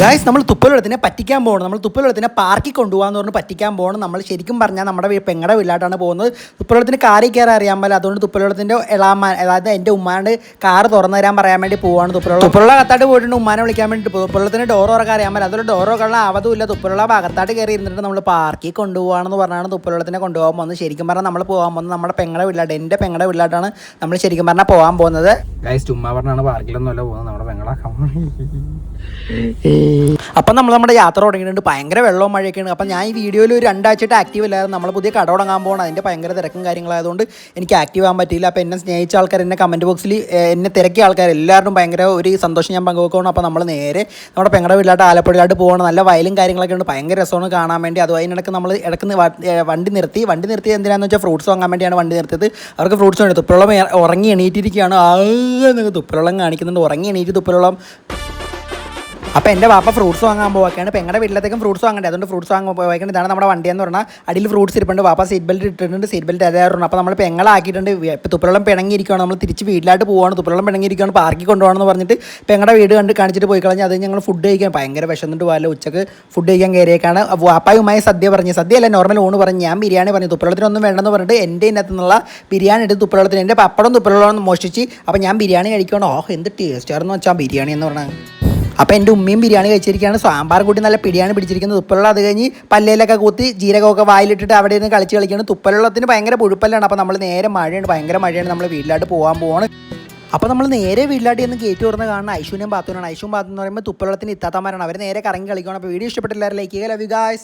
Guys നമ്മൾ തുപ്പലത്തിന് പറ്റിക്കാൻ പോകണം. നമ്മൾ തുപ്പലത്തിന് പാർക്കിൽ കൊണ്ടുപോകാന്ന് പറഞ്ഞ് പറ്റിക്കാൻ പോകണം. നമ്മൾ ശരിക്കും പറഞ്ഞാൽ നമ്മുടെ പെങ്ങളുടെ വീട്ടിലായിട്ടാണ് പോകുന്നത്. തുപ്പലത്തിന് കാറിൽ കയറി അറിയാൻ പറ്റില്ല. അതുകൊണ്ട് തുപ്പലത്തിന് എളാമാൻ, അതായത് എൻ്റെ ഉമ്മാൻ്റെ കാറ് തുറന്നു തരാൻ പറയാൻ വേണ്ടി പോവാണ്. തുപ്പലുള്ള അകത്തായിട്ട് പോയിട്ടുണ്ട് ഉമ്മാനെ വിളിക്കാൻ വേണ്ടി. തുപ്പലത്തിന് ഡോർ തുറക്കാൻ അറിയാൻ പറ്റില്ല. അതുകൊണ്ട് ഡോർ തുറക്കാനുള്ള ആവതുമില്ല. തുപ്പലുള്ള അകത്തായിട്ട് കയറി ഇരുന്നിട്ട് നമ്മൾ പാർക്കിൽ കൊണ്ടുപോകാണെന്ന് പറഞ്ഞാണ് തുപ്പലത്തിനെ കൊണ്ടുപോകാൻ പോകുന്നത്. ശരിക്കും പറഞ്ഞാൽ നമ്മൾ പോകാൻ പോകുന്നത് നമ്മുടെ പെങ്ങളുടെ വീട്ടിലായിട്ട്, എൻ്റെ പെങ്ങളുടെ വീട്ടിലായിട്ടാണ് നമ്മൾ ശരിക്കും പറഞ്ഞാൽ പോകാൻ പോകുന്നത്. ഗായ്സ് ചുമ്മാ പറഞ്ഞാണ് പാർക്കിലൊന്നുമല്ല പോകുന്നത്, നമ്മുടെ പെങ്ങളാക്കാൻ. അപ്പം നമ്മൾ നമ്മുടെ യാത്ര തുടങ്ങിയിട്ടുണ്ട്. ഭയങ്കര വെള്ളവും മഴയൊക്കെയാണ്. അപ്പം ഞാൻ ഈ വീഡിയോയിൽ ഒരു 2 ആഴ്ചയായിട്ട് ആക്റ്റീവ് അല്ലായിരുന്നു. നമ്മൾ പുതിയ കട തുടങ്ങാൻ പോകണം. അതിൻ്റെ ഭയങ്കര തിരക്കും കാര്യങ്ങളായതുകൊണ്ട് എനിക്ക് ആക്റ്റീവ് ആകാൻ പറ്റിയില്ല. അപ്പോൾ എന്നെ സ്നേഹിച്ച ആൾക്കാർ, എന്നെ കമൻറ്റ് ബോക്സിൽ എന്നെ തിരക്കിയ ആൾക്കാർ എല്ലാവരും ഭയങ്കര ഒരു സന്തോഷം ഞാൻ പങ്കുവെക്കണം. അപ്പോൾ നമ്മൾ നേരെ നമ്മുടെ പെങ്ങളുടെ വീട്ടിലായിട്ട് ആലപ്പുഴയിലായിട്ട് പോകണം. നല്ല വയലും കാര്യങ്ങളൊക്കെ ഉണ്ട്, ഭയങ്കര രസമാണ് കാണാൻ വേണ്ടി. അത് അതിനിടയ്ക്ക് നമ്മൾ ഇടയ്ക്ക് വണ്ടി നിർത്തി എന്തിനാണെന്ന് വെച്ചാൽ ഫ്രൂട്ട്സ് വാങ്ങാൻ വേണ്ടിയാണ് വണ്ടി നിർത്തിയത്. അവർക്ക് ഫ്രൂട്ട്സ് വേണ്ടി. തുപ്പലുള്ള ഉറങ്ങി എണീറ്റിരിക്കുകയാണ്. തുപ്പലുള്ള കാണിക്കുന്നുണ്ട്, ഉറങ്ങി എണീറ്റ് തുപ്പലുള്ള. അപ്പോൾ എൻ്റെ വാപ്പ ഫ്രൂട്ട്സ് വാങ്ങാൻ പോവുകയാണ്. പെങ്ങളുടെ വീട്ടിലത്തേക്കും ഫ്രൂട്ട്സ് വാങ്ങണ്ടേ, അതുകൊണ്ട് ഫ്രൂട്ട്സ് വാങ്ങാൻ പോവുകയാണ്. ഇതാണ് നമ്മുടെ വണ്ടിയെന്ന് പറഞ്ഞാൽ അടിയിൽ ഫ്രൂട്ട്സ് ഇരിപ്പുണ്ട്. വാപ്പ സീറ്റ് ബെൽറ്റ് ഇട്ടിട്ടുണ്ട്, സീറ്റ് ബെൽറ്റ് തരാറുണ്ട്. അപ്പോൾ നമ്മൾ പെങ്ങളാക്കിയിട്ടുണ്ട്. ഇപ്പോൾ തുപ്പലം പിണങ്ങിയിരിക്കുകയാണ്. നമ്മൾ തിരിച്ച് വീട്ടിലായിട്ട് പോവുകയാണ്. തുപ്പലം പിണങ്ങിയിരിക്കുകയാണ്, പാർക്കിൽ കൊണ്ടുപോകണമെന്ന് പറഞ്ഞിട്ട് പെങ്ങളുടെ വീട് കാണിച്ചിട്ട് പോയി കളഞ്ഞ്. അത് ഞങ്ങൾ ഫുഡ് കഴിക്കാൻ ഭയങ്കര വിശന്നിട്ട് പോകാമല്ലോ. ഉച്ചക്ക് ഫുഡ് കഴിക്കാൻ കയറിയേക്കാണ്. വാപ്പായുമായി സദ്യ പറഞ്ഞ്, സദ്യ അല്ല നോർമൽ ഊണ് പറഞ്ഞ്, ഞാൻ ബിരിയാണി പറഞ്ഞു. തുപ്പലത്തിനൊന്നും വേണ്ടെന്ന് പറഞ്ഞിട്ട് എൻ്റെ ഇതിനകത്ത് നിന്നുള്ള ബിരിയാണി എടുത്ത് തുപ്പലത്തിന്, എൻ്റെ പപ്പടം തുപ്പലം മോഷ്ടിച്ച്. അപ്പോൾ ഞാൻ ബിരിയാണി കഴിക്കണം. എന്ത് ടേസ്റ്റാണെന്ന് വെച്ചാൽ ബിരിയാണി എന്ന് പറഞ്ഞാൽ. അപ്പോൾ എൻ്റെ ഉമ്മയും ബിരിയാണി കഴിച്ചിരിക്കുകയാണ്. സാമ്പാർ കൂട്ടി നല്ല പിടിയാണ് പിടിച്ചിരിക്കുന്നത്. തുപ്പലുള്ള അത് കഴിഞ്ഞ് പല്ലയിലൊക്കെ കൂത്തി ജീരകമൊക്കെ വായിലിട്ടിട്ട് അവിടെ നിന്ന് കളിക്കുകയാണ്. തുപ്പലുള്ളത്തിന് ഭയങ്കര പുഴുപ്പല്ലാണ്. അപ്പോൾ നമ്മൾ നേരെ മഴയാണ്, ഭയങ്കര മഴയാണ്. നമ്മൾ വീട്ടിലായിട്ട് പോകാൻ പോവാണ്. അപ്പോൾ നമ്മൾ നേരെ വീട്ടിലായിട്ട് എന്ന് ഗേറ്റ് തുറന്ന് കാണുന്ന ഐശുവിനെയും ബാത്തുവിനാണ്. ഐശുവും ബാത്തു എന്ന് പറയുമ്പോൾ തുപ്പലുള്ളത്തിന് ഇത്താത്തമാരാണ്. അവർ നേരെ കറങ്ങി കളിക്കണം. അപ്പോൾ വീഡിയോ ഇഷ്ടപ്പെട്ടില്ലാരും ലൈക്ക് ചെയ്യുക. Love you guys.